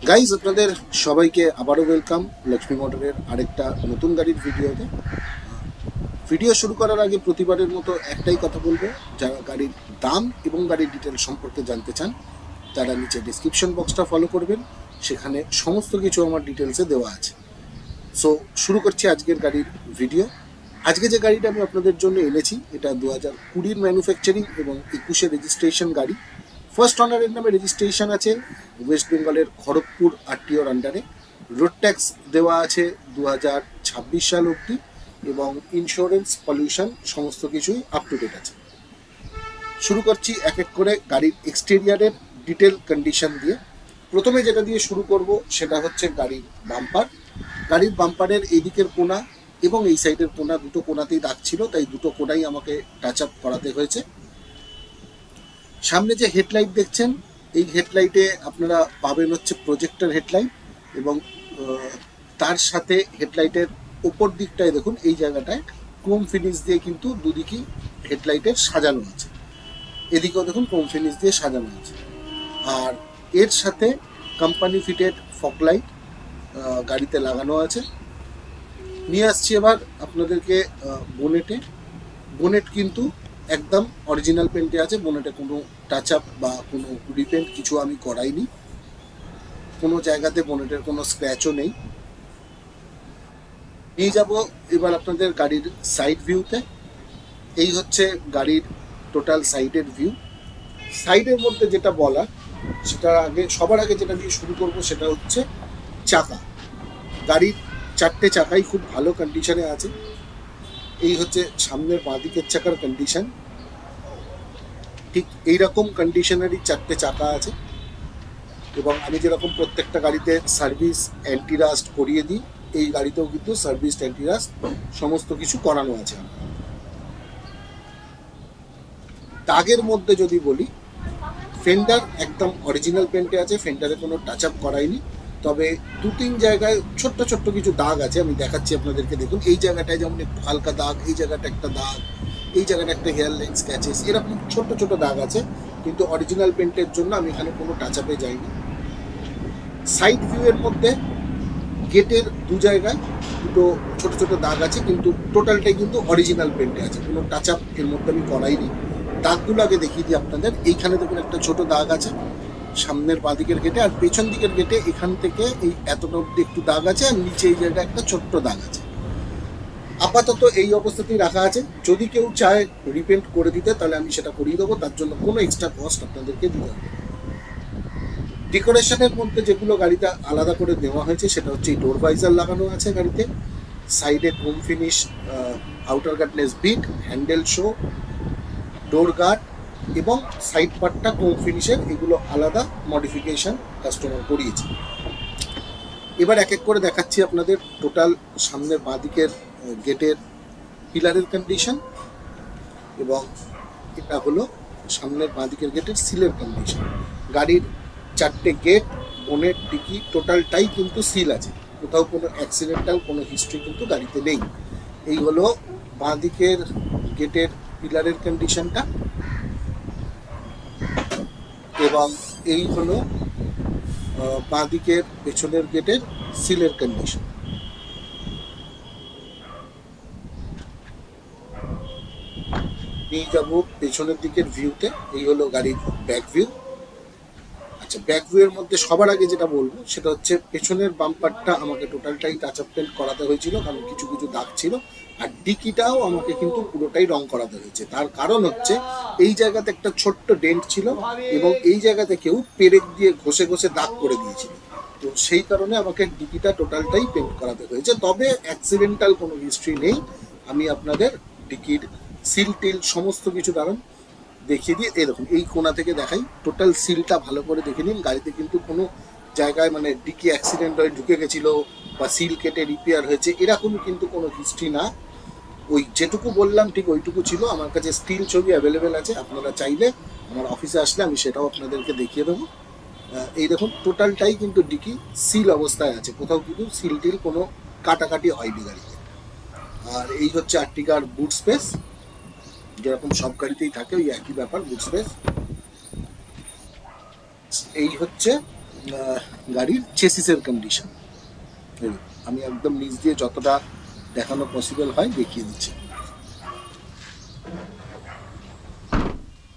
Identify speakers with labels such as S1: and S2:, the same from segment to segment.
S1: Guys, আপনাদের সবাইকে আবারও ওয়েলকাম লক্ষ্মী মোটরের আরেকটা নতুন গাড়ির ভিডিওতে। ভিডিও শুরু করার আগে প্রতিবারের মতো একটাই কথা বলবো, যারা গাড়ির দাম এবং গাড়ির ডিটেল সম্পর্কে জানতে চান তারা নিচে ডিসক্রিপশন বক্সটা ফলো করবেন, সেখানে সমস্ত কিছু আমার ডিটেলসে দেওয়া আছে। সো শুরু করছি আজকের গাড়ির ভিডিও। আজকে যে গাড়িটা আমি আপনাদের জন্য এনেছি এটা 2020 ম্যানুফ্যাকচারিং এবং 21 রেজিস্ট্রেশন গাড়ি। ফার্স্ট অনারের নামে রেজিস্ট্রেশন আছে, ওয়েস্ট বেঙ্গলের খড়গপুর আরটিওর আন্ডারে। রোড ট্যাক্স দেওয়া আছে 2026 সাল অবধি এবং ইন্স্যুরেন্স পলিউশন সমস্ত কিছুই আপ টু ডেট আছে। শুরু করছি এক এক করে গাড়ির এক্সটেরিয়ারের ডিটেল কন্ডিশন দিয়ে। প্রথমে যেটা দিয়ে শুরু করব সেটা হচ্ছে গাড়ির বাম্পার। গাড়ির বাম্পারের এই দিকের কোনা এবং এই সাইডের কোনা, দুটো কোনাতেই দাগ ছিল, তাই দুটো কোনাই আমাকে টাচ আপ করাতে হয়েছে। সামনে যে হেডলাইট দেখছেন, এই হেডলাইটে আপনারা পাবেন হচ্ছে প্রজেক্টর হেডলাইট এবং তার সাথে হেডলাইটের ওপর দিকটায় দেখুন এই জায়গাটায় ক্রোম ফিনিশ দিয়ে কিন্তু দুদিকেই হেডলাইটের সাজানো আছে। এদিকেও দেখুন ক্রোম ফিনিশ দিয়ে সাজানো আছে। আর এর সাথে কোম্পানি ফিটেড ফগ লাইট গাড়িতে লাগানো আছে। নিয়ে আসছি এবার আপনাদেরকে বোনেটে। বোনেট কিন্তু একদম অরিজিনাল পেন্টে আছে, বোনেটে কোনো টাচ আপ বা কোনো রিপেন্ট কিছু আমি করাইনি, কোনো জায়গাতে বোনেটের কোনো স্ক্র্যাচও নেই। নিয়ে যাব এবার আপনাদের গাড়ির সাইড ভিউতে। এই হচ্ছে গাড়ির টোটাল সাইডের ভিউ। সাইডের মধ্যে যেটা বলা, সেটা সবার আগে যেটা দিয়ে শুরু করব সেটা হচ্ছে চাকা। গাড়ির চারটে চাকাই খুব ভালো কন্ডিশনে আছে। এই হচ্ছে সামনের বাঁদিকের চাকার কন্ডিশন, ঠিক এইরকম কন্ডিশনেরই চারটে চাকা আছে এবং আমি যেরকম প্রত্যেকটা গাড়িতে সার্ভিস অ্যান্টি রাস্ট করিয়ে দিই, এই গাড়িতেও কিন্তু সার্ভিস অ্যান্টি রাস্ট সমস্ত কিছু করানো আছে। দাগের মধ্যে যদি বলি, ফেন্ডার একদম অরিজিনাল পেন্টে আছে, ফেন্ডারে কোনো টাচ আপ করাইনি, তবে দু তিন জায়গায় ছোট্ট ছোট্ট কিছু দাগ আছে, আমি দেখাচ্ছি আপনাদেরকে। দেখুন এই জায়গাটায় যেমন একটু হালকা দাগ, এই জায়গাটা একটা দাগ, এই জায়গাটা একটা হেয়ার লাইন স্ক্যাচেস, এরকম ছোট ছোট দাগ আছে, কিন্তু অরিজিনাল পেন্টের জন্য আমি এখানে কোনো টাচ আপে যাইনি। সাইড ভিউয়ের মধ্যে গেটের দু জায়গায় দুটো ছোট ছোট দাগ আছে, কিন্তু টোটালটাই কিন্তু অরিজিনাল পেন্টে আছে, কোনো টাচ আপ এর মধ্যে আমি করাইনি। দাগগুলো আগে দেখিয়ে দিই আপনাদের। এইখানে দেখুন একটা ছোট দাগ আছে সামনের বাঁ দিকের গেটে, আর পেছন দিকের গেটে এখান থেকে এই এতটা অব্দি একটু দাগ আছে, আর নিচে এই জায়গায় একটা ছোট্ট দাগ আছে। আপাতত এই অবস্থাতেই রাখা আছে। যদি কেউ চায় রিপেন্ট করে দিতে তাহলে আমি সেটা করিয়ে দেবো, তার জন্য কোনো এক্সট্রা কস্ট আপনাদেরকে দিতে হবে। ডেকোরেশনের মধ্যে যেগুলো গাড়িটা আলাদা করে দেওয়া হয়েছে সেটা হচ্ছে এই ডোর ভাইজার লাগানো আছে গাড়িতে, সাইডে ক্রোম ফিনিশ আউটার গার্ডনেস বিট, হ্যান্ডেল শো, ডোর গার্ড এবং সাইড পার্টটা ক্রোম ফিনিশের, এগুলো আলাদা মডিফিকেশন কাস্টমার করিয়েছে। এবার এক এক করে দেখাচ্ছি আপনাদের টোটাল সামনের বাঁদিকের গেটের পিলারের কন্ডিশন, এবং এটা হলো সামনের বাঁদিকের গেটের সিলের কন্ডিশন। গাড়ির চারটে গেট, বোনেট, ডিকি টোটালটাই কিন্তু সিল আছে, কোথাও কোনো অ্যাক্সিডেন্টাল কোনো হিস্ট্রি কিন্তু গাড়িতে নেই। এই হলো বাঁদিকের গেটের পিলারের কন্ডিশনটা, এবং এই হলো বাঁদিকের পেছনের গেটের সিলের কন্ডিশন। নিয়ে যাব পেছনের দিকের ভিউতে। এই হলো গাড়ির ব্যাক ভিউ। আচ্ছা, ব্যাক ভিউ এর মধ্যে সবার আগে যেটা বলবো সেটা হচ্ছে পেছনের বাম্পারটা আমাকে টোটালটাই টাচ আপ পেন্ট করাতে হয়েছিল, কারণ কিছু কিছু দাগ ছিল। আর ডিকিটাও আমাকে কিন্তু পুরোটাই রং করাতে হয়েছে। তার কারণ হচ্ছে এই জায়গাতে একটা ছোট্ট ডেন্ট ছিল এবং এই জায়গাতে কেউ পেরেক দিয়ে ঘষে ঘষে দাগ করে দিয়েছিল, তো সেই কারণে আমাকে ডিকিটা টোটালটাই পেন্ট করাতে হয়েছে। তবে অ্যাক্সিডেন্টাল কোনো হিস্ট্রি নেই। আমি আপনাদের ডিকির সিল টিল সমস্ত কিছু দাঁড়ান দেখিয়ে দিয়ে, এরকম এই কোণা থেকে দেখাই, টোটাল সিলটা ভালো করে দেখে নিন। গাড়িতে কিন্তু কোনো জায়গায় মানে ডিকি অ্যাক্সিডেন্ট হয়ে ঢুকে গেছিলো বা সিল কেটে রিপেয়ার হয়েছে এরকম কিন্তু কোনো হিস্ট্রি না। ওই যেটুকু বললাম ঠিক ওইটুকু ছিল। আমার কাছে স্টিল ছবি অ্যাভেলেবেল আছে, আপনারা চাইলে আমার অফিসে আসলে আমি সেটাও আপনাদেরকে দেখিয়ে দেবো। এই দেখুন টোটালটাই কিন্তু ডিকি সিল অবস্থায় আছে, কোথাও কিন্তু সিল টিল কোনো কাটাকাটি হয়নি গাড়িতে। আর এই হচ্ছে আর্টিকার বুট স্পেস, যেরকম সব গাড়িতেই থাকে ওই একই ব্যাপার, বুট স্পেস। এই হচ্ছে গাড়ির চেসিসের কন্ডিশন। আমি একদম নিচ দিয়ে যতটা দেখানো পসিবল হয় দেখিয়ে দিচ্ছি।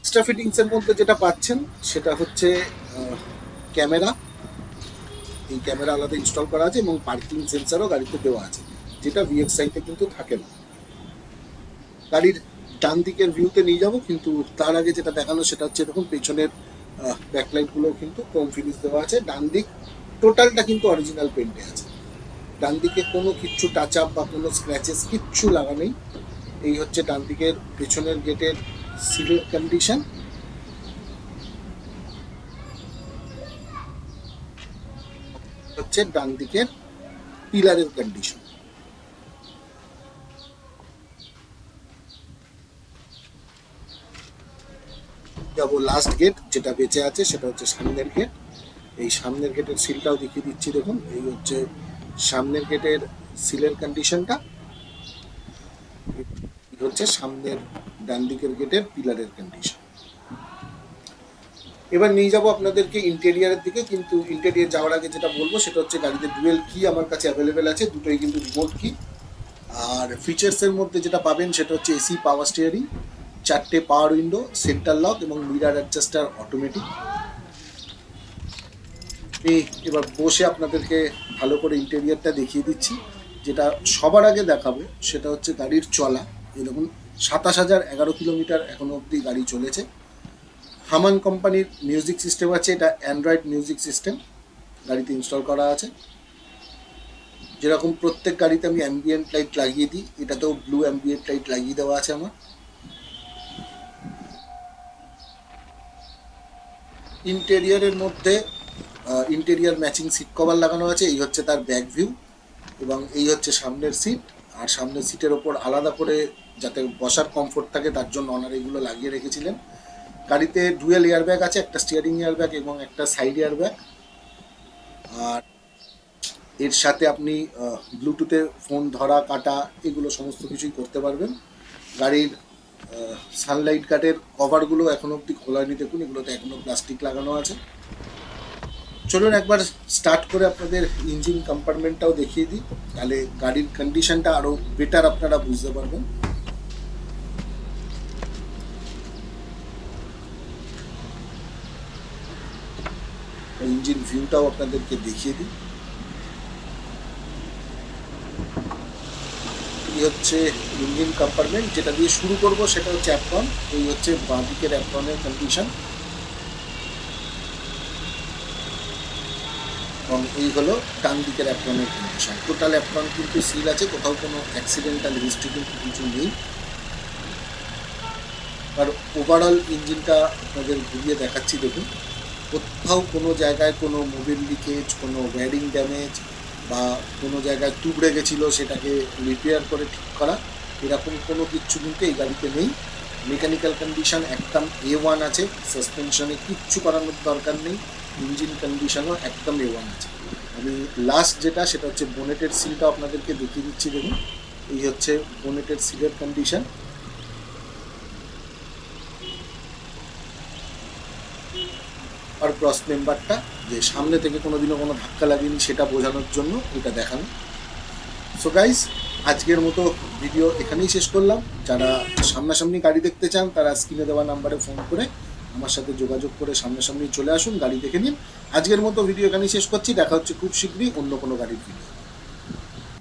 S1: এক্সট্রা ফিটিংসের মধ্যে যেটা পাচ্ছেন সেটা হচ্ছে ক্যামেরা। এই ক্যামেরা আলাদা ইনস্টল করা আছে এবং পার্কিং সেন্সারও গাড়িতে দেওয়া আছে, যেটা ভিএক্সআইতে কিন্তু থাকে না। গাড়ির ডান দিকের ভিউতে নিয়ে যাব, কিন্তু তার আগে যেটা দেখানো সেটা হচ্ছে দেখুন পেছনের ব্যাকলাইটগুলো কিন্তু ক্রোম ফিনিশ দেওয়া আছে। ডান দিক টোটালটা কিন্তু অরিজিনাল পেন্টে আছে। ডান দিকে কোনো কিচ্ছু টাচ আপ বা কোনো স্ক্র্যাচেস কিচ্ছু লাগা নেই। এই হচ্ছে ডান দিকের পেছনের গেটের সিলের কন্ডিশন। হচ্ছে ডান দিকের পিলারের কন্ডিশন। যাবো লাস্ট গেট যেটা বেঁচে আছে, সেটা হচ্ছে সামনের গেট। এই সামনের গেটের সিলটাও দেখিয়ে দিচ্ছি দেখুন। এই হচ্ছে সামনের গেটের সিলের কন্ডিশনটা। হচ্ছে সামনের ডান দিকের গেটের পিলারের কন্ডিশন। এবার নিয়ে যাব আপনাদেরকে ইন্টেরিয়ারের দিকে, কিন্তু ইন্টেরিয়ার যাওয়ার আগে যেটা বলবো সেটা হচ্ছে গাড়িতে ডুয়েল কি আমার কাছে অ্যাভেলেবেল আছে, দুটোই কিন্তু রিমোট কি। আর ফিচার্সের মধ্যে যেটা পাবেন সেটা হচ্ছে এসি পাওয়ার স্টিয়ারিং, 4টে পাওয়ার উইন্ডো, সেন্টার লক এবং মিরার অ্যাডজাস্টার অটোমেটিক। এবার বসে আপনাদেরকে ভালো করে ইন্টেরিয়ারটা দেখিয়ে দিচ্ছি। যেটা সবার আগে দেখাবো সেটা হচ্ছে গাড়ির চলা। এই দেখুন 27,011 কিলোমিটার এখনো অবধি গাড়ি চলেছে। হামান কোম্পানির মিউজিক সিস্টেম আছে, এটা অ্যান্ড্রয়েড মিউজিক সিস্টেম গাড়িতে ইনস্টল করা আছে। যেরকম প্রত্যেক গাড়িতে আমি অ্যাম্বিয়েন্ট লাইট লাগিয়ে দিই, এটাতেও ব্লু অ্যাম্বিয়েন্ট লাইট লাগিয়ে দেওয়া আছে আমার। ইন্টেরিয়ারের মধ্যে ইন্টেরিয়ার ম্যাচিং সিট কভার লাগানো আছে। এই হচ্ছে তার ব্যাক ভিউ এবং এই হচ্ছে সামনের সিট। আর সামনের সিটের ওপর আলাদা করে যাতে বসার কমফোর্ট থাকে তার জন্য ওনারা এগুলো লাগিয়ে রেখেছিলেন। গাড়িতে ডুয়েল এয়ারব্যাগ আছে, একটা স্টিয়ারিং এয়ারব্যাগ এবং একটা সাইড এয়ারব্যাগ। আর এর সাথে আপনি ব্লুটুথে ফোন ধরা কাটা এগুলো সমস্ত কিছুই করতে পারবেন। গাড়ির সানলাইট গার্ডের কভারগুলো এখনো অবধি খোলা হয়নি, দেখুন এগুলোতে এখনও প্লাস্টিক লাগানো আছে। চলুন একবার স্টার্ট করে আপনাদের ইঞ্জিন কম্পার্টমেন্টটাও দেখিয়ে দিই, তাহলে গাড়ির কন্ডিশনটা আরও বেটার আপনারা বুঝতে পারবেন। ইঞ্জিন ভিউটাও আপনাদেরকে দেখিয়ে দিই। এই হচ্ছে ইঞ্জিন কম্পার্টমেন্ট। যেটা দিয়ে শুরু করব সেটা হচ্ছে অ্যাপ্রন। এই হচ্ছে বাঁ দিকের অ্যাপ্রনের কন্ডিশন এবং এই হলো ডান দিকের অ্যাপ্রনের কন্ডিশন। টোটাল অ্যাপ্রন কিন্তু সিল আছে, কোথাও কোনো অ্যাক্সিডেন্টাল হিস্ট্রি কিন্তু কিছু নেই। আর ওভারঅল ইঞ্জিনটা আপনাদের ঘুরিয়ে দেখাচ্ছি দেখুন। কোথাও কোনো জায়গায় কোনো মোবিল লিকেজ, কোনো ওয়্যারিং ড্যামেজ বা কোনো জায়গায় তুবড়ে গেছিলো সেটাকে রিপেয়ার করে ঠিক করা, এরকম কোনো কিচ্ছু কিন্তু এই গাড়িতে নেই। মেকানিক্যাল কন্ডিশন একদম A1 আছে, সাসপেনশনে কিচ্ছু করানোর দরকার নেই। ইঞ্জিন কন্ডিশনও একদম A1 আছে। আমি লাস্ট যেটা সেটা হচ্ছে বোনেটের সিলটা আপনাদেরকে দেখিয়ে দিচ্ছি দেখুন। এই হচ্ছে বোনেটের সিলের কন্ডিশন। আর ক্রস মেম্বারটা যে সামনে থেকে কোনোদিনও কোনো ধাক্কা লাগেনি সেটা বোঝানোর জন্য এটা দেখানো। সো গাইস, আজকের মতো ভিডিও এখানেই শেষ করলাম। যারা সামনাসামনি গাড়ি দেখতে চান তারা স্ক্রিনে দেওয়া নাম্বারে ফোন করে আমার সাথে যোগাযোগ করে সামনাসামনি চলে আসুন, গাড়ি দেখে নিন। আজকের মতো ভিডিও এখানেই শেষ করছি। দেখা হচ্ছে খুব শীঘ্রই অন্য কোনো গাড়ির ভিডিও।